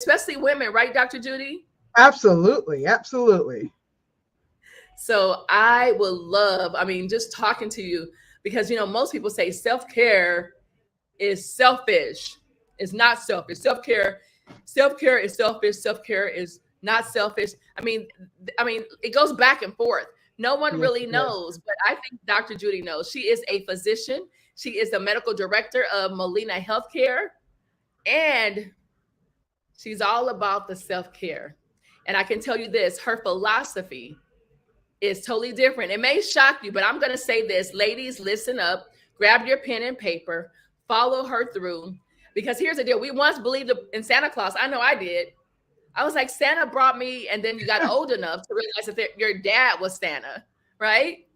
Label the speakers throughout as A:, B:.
A: especially women, right, Dr. Judy?
B: Absolutely, absolutely.
A: So I would love, I mean, just talking to you because, most people say self care is selfish. It's not selfish. Self care is selfish. Self care is not selfish. I mean, it goes back and forth. No one
B: Yes,
A: really
B: it does.
A: knows, but I think Dr. Judy knows. She is a physician. She is the medical director of Molina Healthcare, and she's all about the self care. And I can tell you this: her philosophy is totally different. It may shock you, but I'm going to say this. Ladies, listen up. Grab your pen and paper. Follow her through. Because here's the deal. We once believed in Santa Claus. I know I did. I was like, Santa brought me, and then you got old enough to realize that your dad was Santa, right?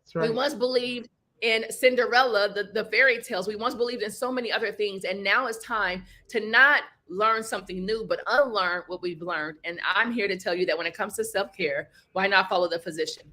B: That's
A: We
B: right.
A: once believed in Cinderella, the fairy tales. We once believed in so many other things. And now it's time to not learn something new, but unlearn what we've learned. And I'm here to tell you that when it comes to self care, why not follow the physician,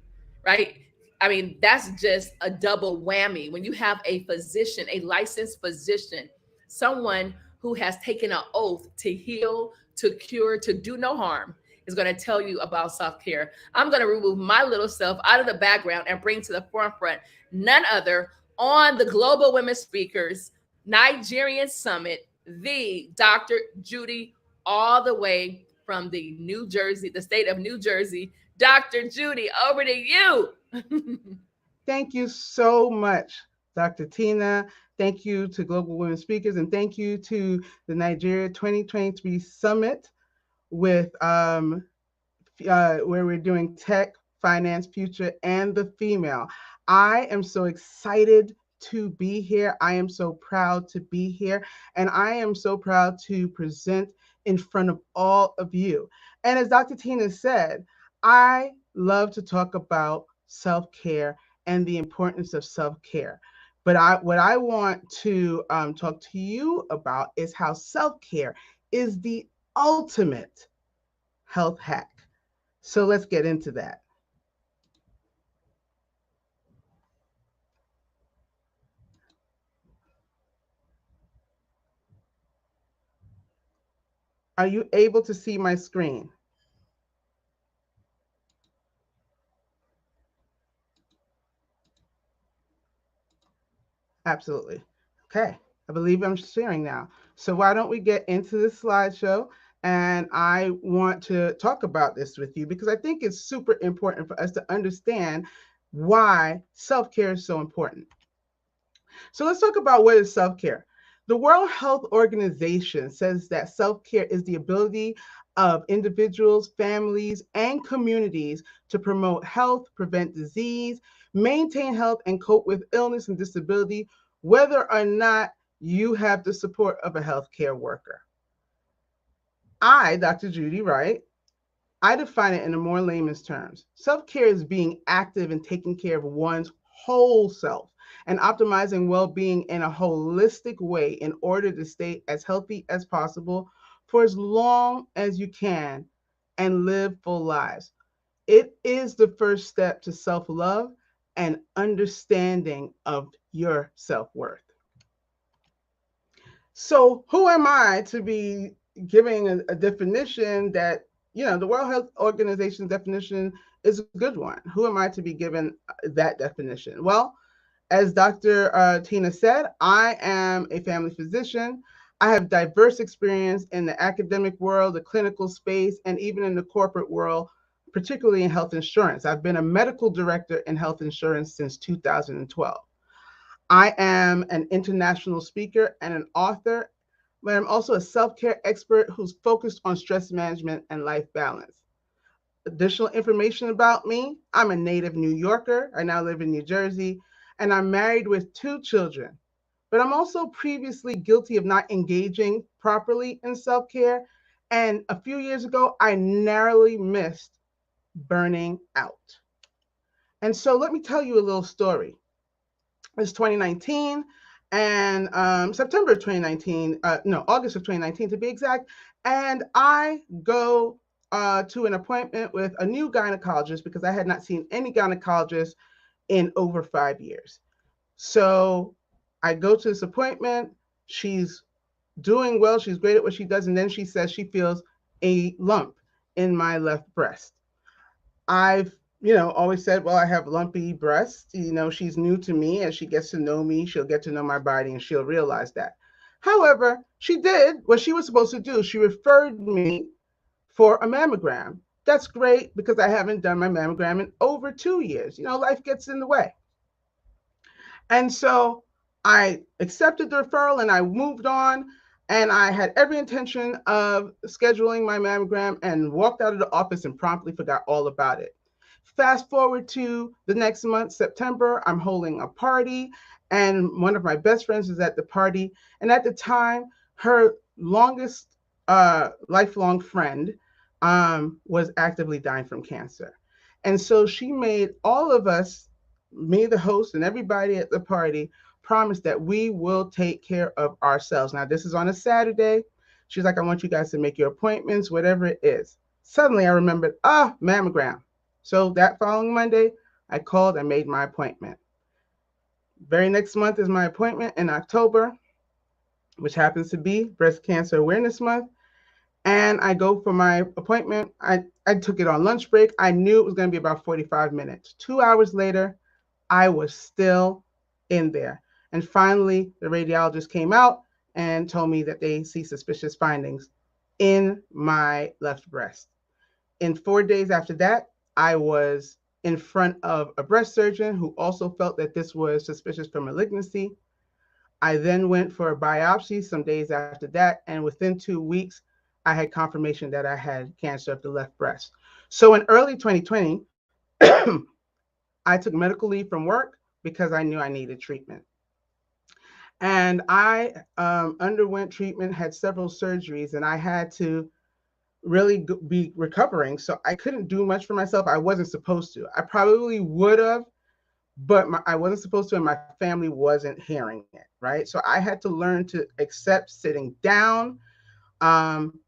A: right? I mean, that's just a double whammy. When you have a physician, a licensed physician, someone who has taken an oath to heal, to cure, to do no harm, is going to tell you about self care. I'm going to remove my little self out of the background and bring to the forefront none other on the Global Women Speakers Nigerian Summit, the Dr. Judy, all the way from the New Jersey, the state of New Jersey. Dr. Judy, over to you.
B: Thank you so much, Dr. Tina. Thank you to Global Women Speakers, and thank you to the Nigeria 2023 Summit with where we're doing tech, finance, future, and the female. I am so excited to be here. I am so proud to be here. And I am so proud to present in front of all of you. And as Dr. Tina said, I love to talk about self care and the importance of self care. But what I want to talk to you about is how self care is the ultimate health hack. So let's get into that. Are you able to see my screen? Absolutely. Okay. I believe I'm sharing now. So why don't we get into this slideshow? And I want to talk about this with you because I think it's super important for us to understand why self care is so important. So let's talk about what is self care. The World Health Organization says that self care is the ability of individuals, families, and communities to promote health, prevent disease, maintain health, and cope with illness and disability, whether or not you have the support of a healthcare worker. I, Dr. Judy Wright, I define it in a more layman's terms. Self care is being active and taking care of one's whole self and optimizing well being in a holistic way in order to stay as healthy as possible for as long as you can and live full lives. It is the first step to self love and understanding of your self worth. So, who am I to be giving a definition that, the World Health Organization's definition is a good one? Who am I to be given that definition? Well, as Dr. Tina said, I am a family physician. I have diverse experience in the academic world, the clinical space, and even in the corporate world, particularly in health insurance. I've been a medical director in health insurance since 2012. I am an international speaker and an author, but I'm also a self care expert who's focused on stress management and life balance. Additional information about me: I'm a native New Yorker. I now live in New Jersey, and I'm married with two children. But I'm also previously guilty of not engaging properly in self care. And a few years ago, I narrowly missed burning out. And so let me tell you a little story. It's 2019 and September of 2019, no, August of 2019 to be exact. And I go to an appointment with a new gynecologist because I had not seen any gynecologist in over 5 years. So I go to this appointment. She's doing well. She's great at what she does. And then she says she feels a lump in my left breast. I've, always said, well, I have lumpy breasts. She's new to me. As she gets to know me, she'll get to know my body and she'll realize that. However, she did what she was supposed to do. She referred me for a mammogram. That's great because I haven't done my mammogram in over 2 years. Life gets in the way. And so I accepted the referral and I moved on. And I had every intention of scheduling my mammogram and walked out of the office and promptly forgot all about it. Fast forward to the next month, September, I'm holding a party, and one of my best friends is at the party. And at the time, her longest lifelong friend was actively dying from cancer. And so she made all of us, me, the host, and everybody at the party, promise that we will take care of ourselves. Now, this is on a Saturday. She's like, I want you guys to make your appointments, whatever it is. Suddenly, I remembered, mammogram. So that following Monday, I called and made my appointment. Very next month is my appointment in October, which happens to be Breast Cancer Awareness Month. And I go for my appointment. I took it on lunch break. I knew it was going to be about 45 minutes. 2 hours later, I was still in there. And finally, the radiologist came out and told me that they see suspicious findings in my left breast. In 4 days after that, I was in front of a breast surgeon who also felt that this was suspicious for malignancy. I then went for a biopsy some days after that, and within 2 weeks, I had confirmation that I had cancer of the left breast. So in early 2020, I took medical leave from work because I knew I needed treatment. And I underwent treatment, had several surgeries, and I had to really be recovering. So I couldn't do much for myself. I wasn't supposed to. I probably would have, but I wasn't supposed to, and my family wasn't hearing it, right? So I had to learn to accept sitting down. Um,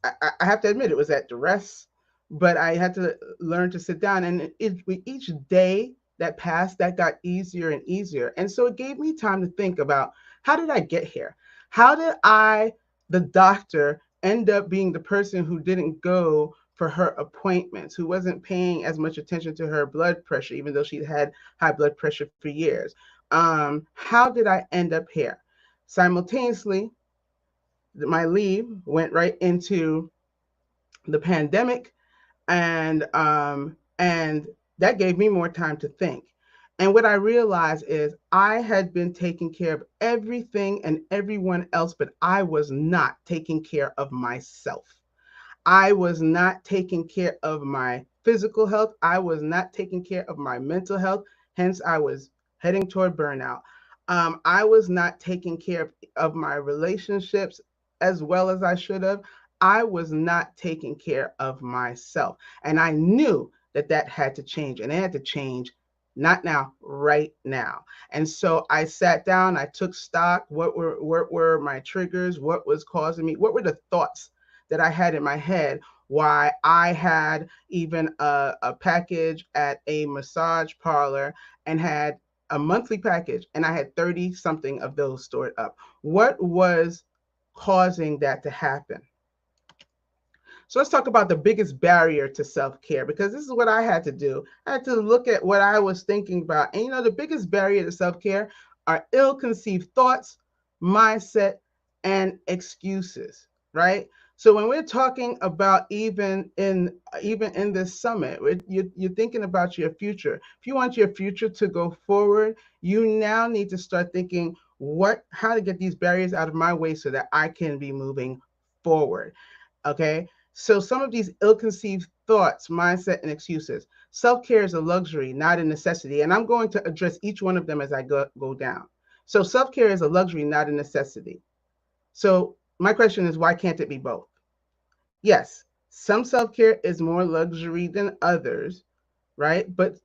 B: I have to admit it was at duress, but I had to learn to sit down. And with each day that passed, that got easier and easier. And so it gave me time to think about, how did I get here? How did I, the doctor, end up being the person who didn't go for her appointments, who wasn't paying as much attention to her blood pressure, even though she'd had high blood pressure for years? How did I end up here? Simultaneously, my leave went right into the pandemic, and that gave me more time to think. And what I realized is I had been taking care of everything and everyone else, but I was not taking care of myself. I was not taking care of my physical health. I was not taking care of my mental health. Hence, I was heading toward burnout. I was not taking care of my relationships as well as I should have. I was not taking care of myself. And I knew that that had to change, and it had to change not now, right now. And so I sat down, I took stock. What were my triggers? What was causing me? What were the thoughts that I had in my head? Why I had even a package at a massage parlor and had a monthly package, and I had 30 something of those stored up. What was causing that to happen? So let's talk about the biggest barrier to self-care, because this is what I had to do. I had to look at what I was thinking about. And the biggest barrier to self-care are ill-conceived thoughts, mindset, and excuses, right? So when we're talking about even in this summit, you're thinking about your future. If you want your future to go forward, you now need to start thinking how to get these barriers out of my way so that I can be moving forward. Okay. So some of these ill-conceived thoughts, mindset, and excuses. Self-care is a luxury, not a necessity. And I'm going to address each one of them as I go down. So self-care is a luxury, not a necessity. So my question is, why can't it be both? Yes, some self-care is more luxury than others, right? But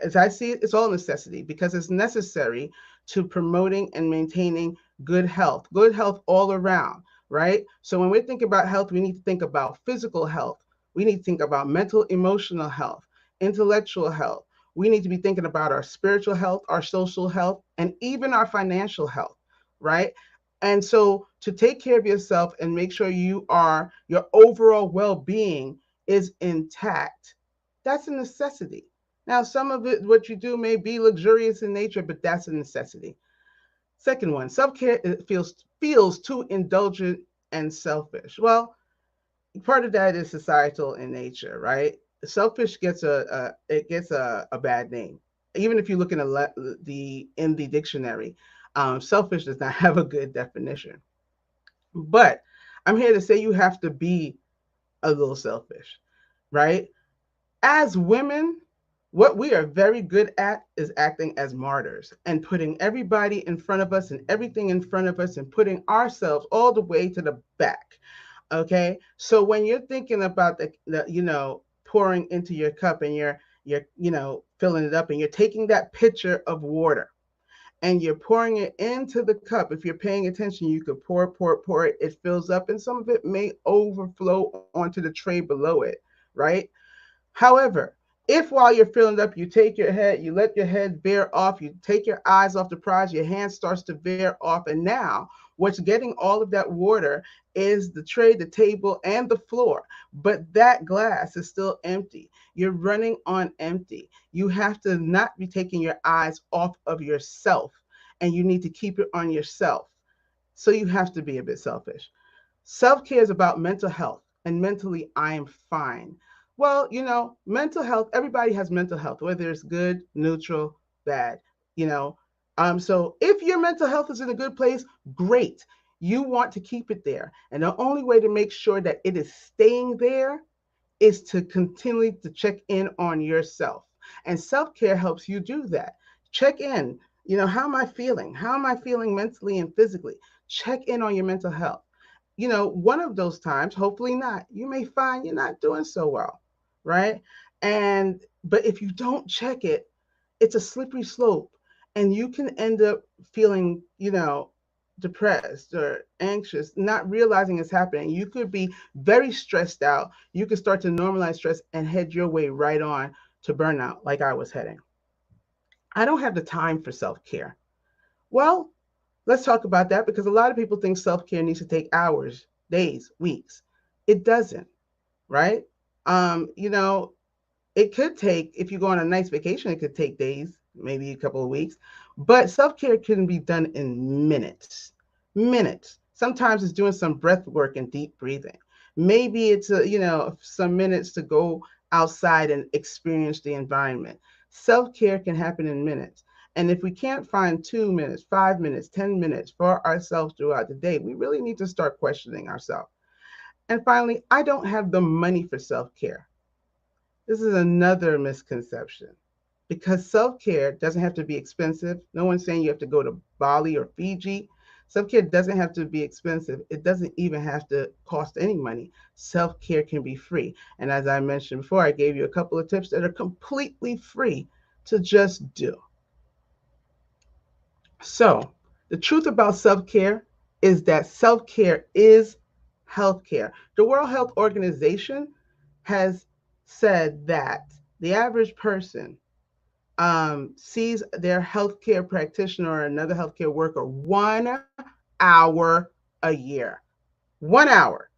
B: as I see it, it's all necessity, because it's necessary to promoting and maintaining good health all around, right? So when we think about health, we need to think about physical health. We need to think about mental, emotional health, intellectual health. We need to be thinking about our spiritual health, our social health, and even our financial health, right? And so to take care of yourself and make sure your overall well-being is intact, that's a necessity. Now, some of it, what you do may be luxurious in nature, but that's a necessity. Second one, self-care feels too indulgent and selfish. Well, part of that is societal in nature, right? Selfish gets a bad name. Even if you look in the dictionary, selfish does not have a good definition. But I'm here to say you have to be a little selfish, right? As women, what we are very good at is acting as martyrs and putting everybody in front of us and everything in front of us and putting ourselves all the way to the back. Okay. So when you're thinking about pouring into your cup and you're filling it up and you're taking that pitcher of water and you're pouring it into the cup. If you're paying attention, you could pour it. It fills up, and some of it may overflow onto the tray below it, right? However, if while you're filling up, you let your head veer off, you take your eyes off the prize, your hand starts to veer off, and now what's getting all of that water is the tray, the table, and the floor. But that glass is still empty. You're running on empty. You have to not be taking your eyes off of yourself, and you need to keep it on yourself. So you have to be a bit selfish. Self care is about mental health, and mentally, I am fine. Well, mental health, everybody has mental health, whether it's good, neutral, bad, you know. So if your mental health is in a good place, great. You want to keep it there. And the only way to make sure that it is staying there is to continually to check in on yourself. And self-care helps you do that. Check in. How am I feeling? How am I feeling mentally and physically? Check in on your mental health. One of those times, hopefully not, you may find you're not doing so well, right? But if you don't check it, it's a slippery slope and you can end up feeling, depressed or anxious, not realizing it's happening. You could be very stressed out. You could start to normalize stress and head your way right on to burnout, like I was heading. I don't have the time for self care. Well, let's talk about that because a lot of people think self care needs to take hours, days, weeks. It doesn't, right? Um, you know, it could take, if you go on a nice vacation, it could take days, maybe a couple of weeks. But self care can be done in minutes. Minutes. Sometimes it's doing some breath work and deep breathing. Maybe it's some minutes to go outside and experience the environment. Self care can happen in minutes. And if we can't find 2 minutes, 5 minutes, 10 minutes for ourselves throughout the day, we really need to start questioning ourselves. And finally, I don't have the money for self care. This is another misconception because self care doesn't have to be expensive. No one's saying you have to go to Bali or Fiji. Self care doesn't have to be expensive. It doesn't even have to cost any money. Self care can be free. And as I mentioned before, I gave you a couple of tips that are completely free to just do. So, the truth about self care is that self care is healthcare. The World Health Organization has said that the average person sees their healthcare practitioner or another healthcare worker 1 hour a year. 1 hour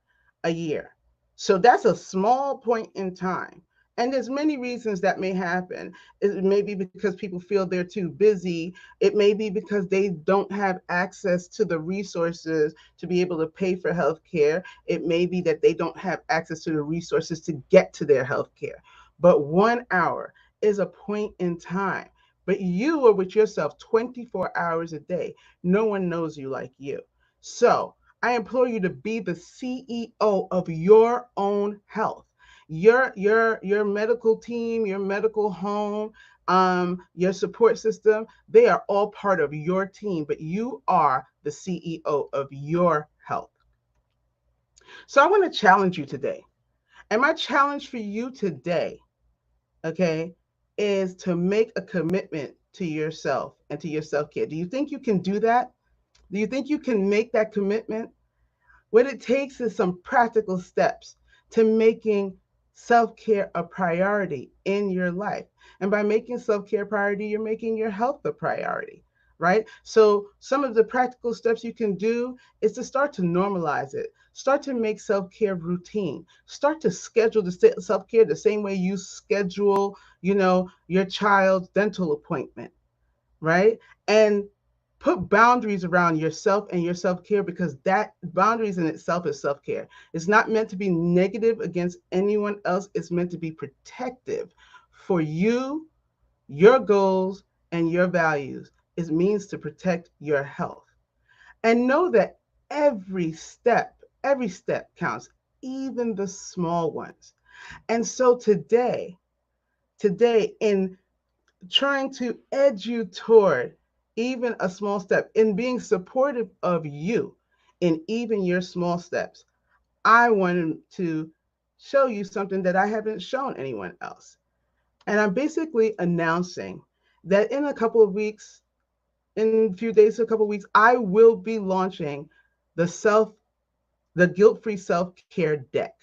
B: a year. So that's a small point in time. And there's many reasons that may happen. It may be because people feel they're too busy. It may be because they don't have access to the resources to be able to pay for health care. It may be that they don't have access to the resources to get to their health care. But 1 hour is a point in time. But you are with yourself 24 hours a day. No one knows you like you. So I implore you to be the CEO of your own health. Your medical team, your medical home, your support system, they are all part of your team, but you are the CEO of your health. So I want to challenge you today. And my challenge for you today, okay, is to make a commitment to yourself and to your self-care. Do you think you can do that? Do you think you can make that commitment? What it takes is some practical steps to making self care a priority in your life. And by making self care a priority, you're making your health a priority, right? So some of the practical steps you can do is to start to normalize it. Start to make self-care routine. Start to schedule the self-care the same way you schedule, your child's dental appointment, right? And put boundaries around yourself and your self-care, because that boundaries in itself is self-care. It's not meant to be negative against anyone else. It's meant to be protective for you, your goals, and your values. It means to protect your health. And know that every step counts, even the small ones. And so today in trying to edge you toward even a small step, in being supportive of you in even your small steps, I wanted to show you something that I haven't shown anyone else. And I'm basically announcing that in a couple of weeks, in a few days to a couple of weeks, I will be launching the self the guilt-free self-care deck.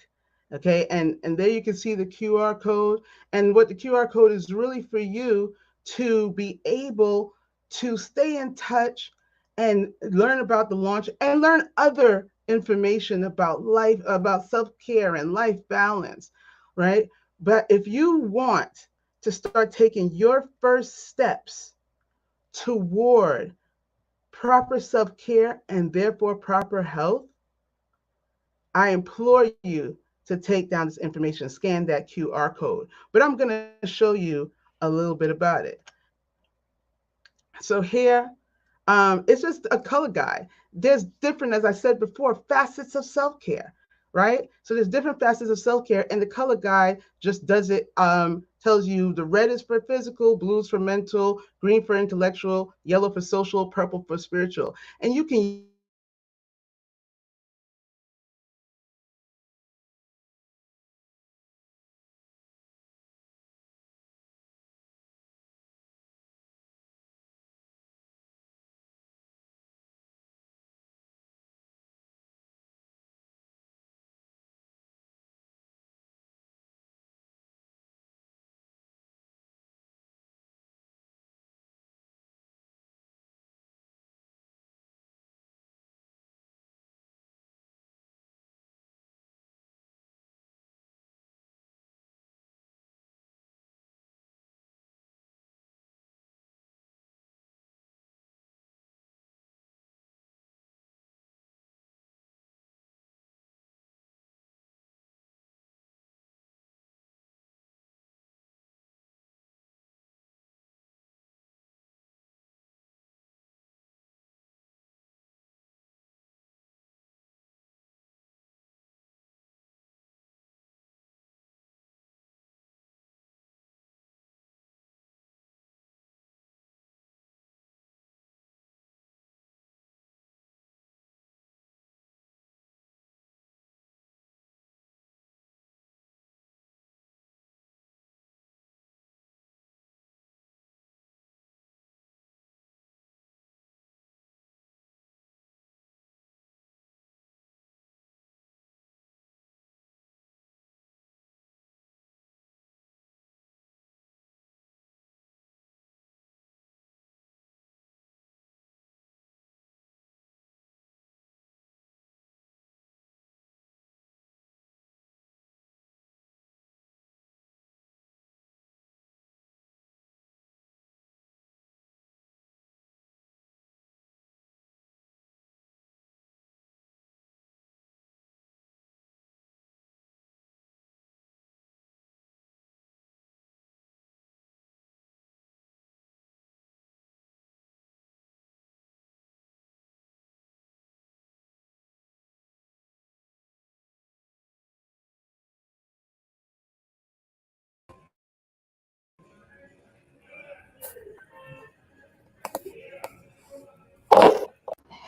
B: Okay, and there you can see the QR code. And what the QR code is really for you to be able to stay in touch and learn about the launch and learn other information about life, about self-care and life balance, right? But if you want to start taking your first steps toward proper self-care and therefore proper health, I implore you to take down this information, scan that QR code. But I'm going to show you a little bit about it. So here, it's just a color guide. There's different, as I said before, facets of self-care, right? So there's different facets of self-care, and the color guide just does it, tells you the red is for physical, blue is for mental, green for intellectual, yellow for social, purple for spiritual. And you can use this color guide for any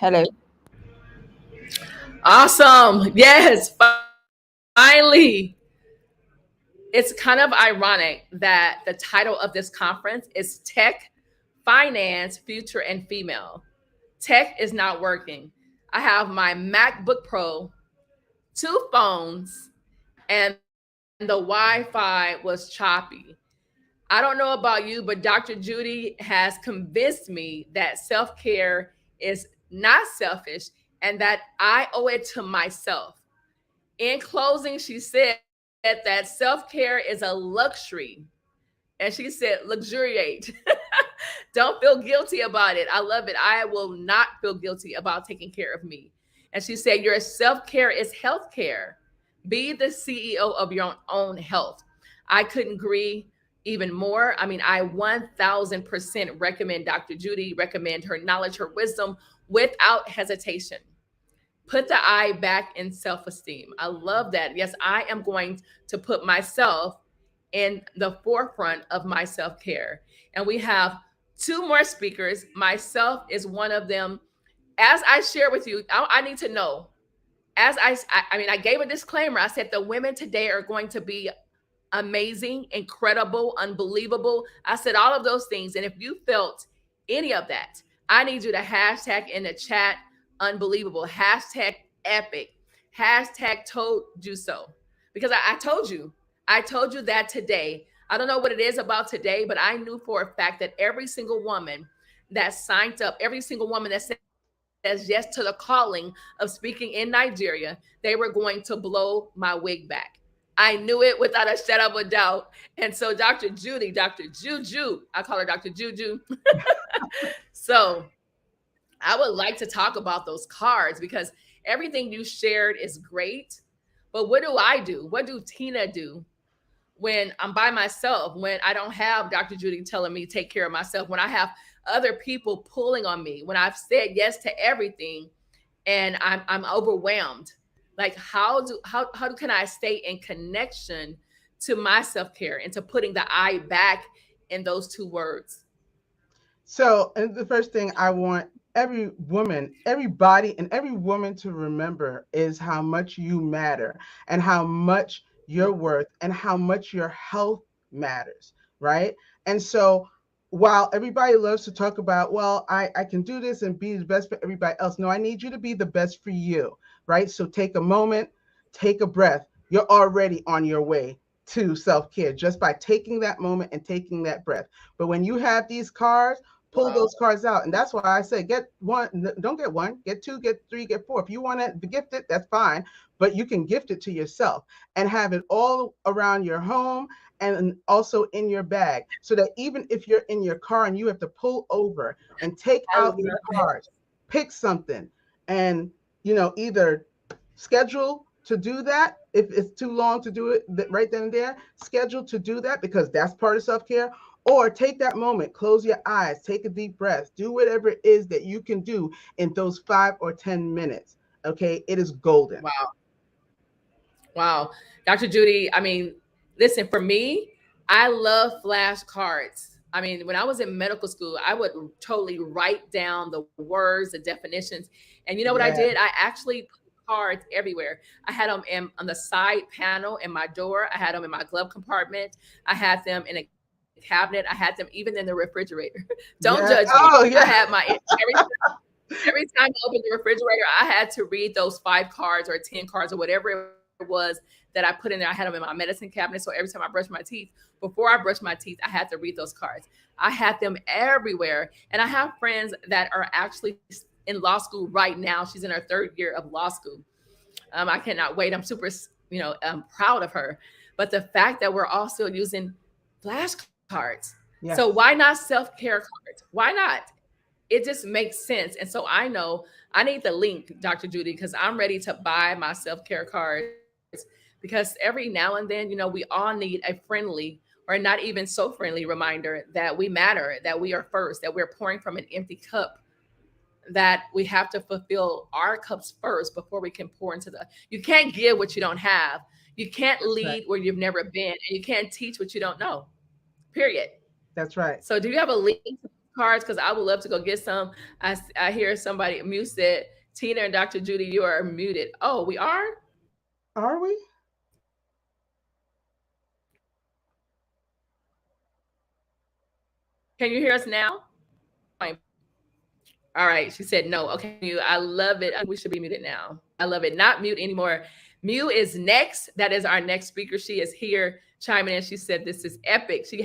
C: Hello.
A: Awesome. Yes, finally. It's kind of ironic that the title of this conference is Tech, Finance, Future, and Female. Tech is not working. I have my MacBook Pro, two phones, and the Wi Fi was choppy. I don't know about you, but Dr. Judy has convinced me that self care is not selfish and that I owe it to myself. In closing, she said that self care is a luxury. And she said, luxuriate. Don't feel guilty about it. I love it. I will not feel guilty about taking care of me. And she said, your self care is health care. Be the CEO of your own health. I couldn't agree even more. I mean, I 1000% recommend Dr. Judy, recommend her knowledge, her wisdom without hesitation. Put the I back in self esteem. I love that. Yes, I am going to put myself in the forefront of my self care. And we have two more speakers. Myself is one of them. As I share with you, I need to know. I mean, I gave a disclaimer. I said the women today are going to be amazing, incredible, unbelievable. I said all of those things. And if you felt any of that, I need you to hashtag in the chat unbelievable, hashtag epic, hashtag told you so. Because I told you that today. I don't know what it is about today, but I knew for a fact that every single woman that signed up, every single woman that says yes to the calling of speaking in Nigeria, they were going to blow my wig back. I knew it without a shadow of a doubt. And so Dr. Judy, Dr. Juju, I call her Dr. Juju. So I would like to talk about those cards because everything you shared is great. But what do I do? What do Tina do when I'm by myself, when I don't have Dr. Judy telling me take care of myself, when I have other people pulling on me, when I've said yes to everything and I'm overwhelmed? Like how can I stay in connection to my self-care and to putting the I back in those two words?
B: So, and the first thing I want every woman, everybody, and every woman to remember is how much you matter and how much you're worth and how much your health matters, right? And so, while everybody loves to talk about, well, I can do this and be the best for everybody else. No, I need you to be the best for you, right? So take a moment, take a breath. You're already on your way to self-care just by taking that moment and taking that breath. But when you have these cards, pull
A: Wow.
B: those cards out. And that's why I say get one, don't get one, get two, get three, get four. If you want to gift it, that's fine. But you can gift it to yourself and have it all around your home and also in your bag. So that even if you're in your car and you have to pull over and take
A: I
B: out
A: love
B: your
A: it.
B: cards, pick something and either schedule to do that if it's too long to do it right then and there, schedule to do that because that's part of self-care, or take that moment, close your eyes, take a deep breath, do whatever it is that you can do in those 5 or 10 minutes. Okay, it is golden.
A: Wow. Wow. Dr. Judy, I mean, listen, for me, I love flashcards. I mean, when I was in medical school, I would totally write down the words, the definitions. And you know what I
B: Yeah,
A: did? I actually put cards everywhere. I had them on the side panel in my door. I had them in my glove compartment. I had them in a cabinet. I had them even in the refrigerator. Don't judge me.
B: yeah,
A: I
B: oh
A: had
B: yeah.
A: my every time I opened the refrigerator, I had to read those 5 cards or 10 cards or whatever it was that I put in there. I had them in my medicine cabinet. So every time I brushed my teeth, before I brushed my teeth, I had to read those cards. I had them everywhere. And I have friends that are actually in law school right now. She's in her 3rd year of law school. I cannot wait. I'm super, proud of her. But the fact that we're also using flashcards. So why
B: Yes,
A: not self-care cards? Why not? It just makes sense. And so I know I need the link, Dr. Judy, because I'm ready to buy my self care cards. Because every now and then, we all need a friendly or not even so friendly reminder that we matter, that we are first, that we're pouring from an empty cup, that we have to fulfill our cups first before we can pour into the. You can't give what you don't have. You can't
B: that's right.
A: lead where you've never been, and you can't teach what you don't know. Period.
B: That's right.
A: So, do you have a link to cards? Because I would love to go get some. I hear somebody mute said, Tina and Dr. Judy, you are muted. Oh, we are?
B: Are we?
A: Can you hear us now? Fine. All right. She said no. Okay. I love it. We should be muted now. I love it. Not mute anymore. Mew is next. That is our next speaker. She is here chiming in. She said, this is epic. She